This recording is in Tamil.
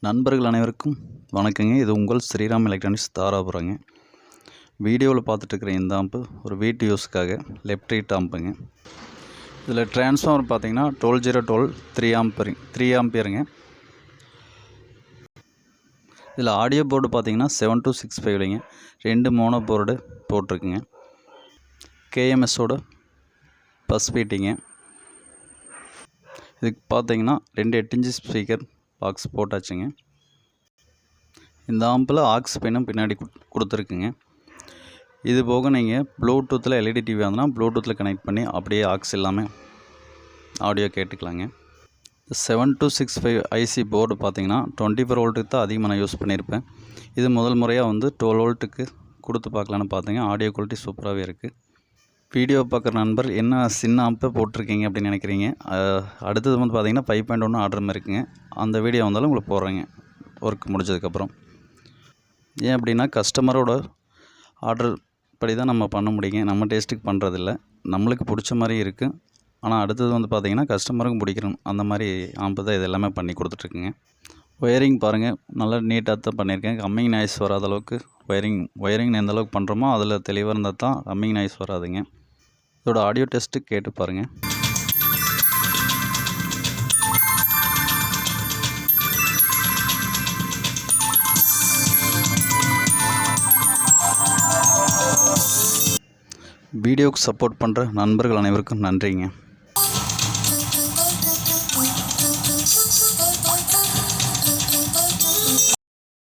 நண்பர்கள் அனைவருக்கும் வணக்கங்க. இது உங்கள் ஸ்ரீராம் எலக்ட்ரானிக்ஸ் தாராபுரங்க. வீடியோவில் பார்த்துட்ருக்குற இந்த ஆம்பு ஒரு வீட்டு யூஸுக்காக லெஃப்ட் ரைட் ஆம்புங்க. இதில் டிரான்ஸ்ஃபார்மர் பார்த்தீங்கன்னா 12012 3 ஆம்பியருங்க. இதில் ஆடியோ போர்டு பார்த்தீங்கன்னா 7265ங்க. 2 மோனோ போர்டு போட்டிருக்குங்க. கேஎம்எஸோட பஸ் ஃபீட்டிங்க. இதுக்கு பார்த்தீங்கன்னா 2 8 இன்ச்சு ஸ்பீக்கர் பாக்ஸ் போட்டாச்சுங்க. இந்த ஆம்பில் ஆக்ஸ் பின்னும் பின்னாடி கொடுத்துருக்குங்க. இது போக நீங்கள் ப்ளூடூத்தில் எல்இடி டிவி வந்தனா ப்ளூடூத்தில் கனெக்ட் பண்ணி அப்படியே ஆக்ஸ் இல்லாமல் ஆடியோ கேட்டுக்கலாங்க. 7265 ஐசி போர்டு பார்த்தீங்கன்னா 24 வோல்ட்டுக்கு தான் அதிகமாக நான் யூஸ் பண்ணியிருப்பேன். இது முதல் முறையாக 12 வோல்ட்டுக்கு கொடுத்து பார்க்கலான்னு பார்த்தீங்க. ஆடியோ குவாலிட்டி சூப்பராகவே இருக்குது. வீடியோ பார்க்குற நண்பர் என்ன சின்ன ஆம்பை போட்டிருக்கீங்க அப்படின்னு நினைக்கிறீங்க. அடுத்தது பார்த்தீங்கன்னா 5.1 ஆர்டர் இருக்குங்க. அந்த வீடியோ வந்தாலும் உங்களுக்கு போடுறேங்க ஒர்க் முடிஞ்சதுக்கப்புறம். ஏன் அப்படின்னா கஸ்டமரோட ஆர்டர் படி தான் நம்ம பண்ண முடியுங்க. நம்ம டேஸ்ட்டுக்கு பண்ணுறதில்ல. நம்மளுக்கு பிடிச்ச மாதிரி இருக்குது. ஆனால் அடுத்தது பார்த்தீங்கன்னா கஸ்டமருக்கும் பிடிக்கணும். அந்த மாதிரி ஆம்பு தான் இது எல்லாமே பண்ணி கொடுத்துட்ருக்குங்க. ஒயரிங் பாருங்கள், நல்லா நீட்டாக தான் பண்ணியிருக்கேன். கம்மிங் நாய்ஸ் வராத அளவுக்கு ஒயரிங் எந்த அளவுக்கு பண்ணுறோமோ அதில் தெளிவாக இருந்தால் தான் கம்மிங் நாய்ஸ் வராதுங்க. இதோட ஆடியோ டெஸ்ட்டு கேட்டு பாருங்கள். வீடியோவுக்கு சப்போர்ட் பண்ணுற நண்பர்கள் அனைவருக்கும் நன்றிங்க.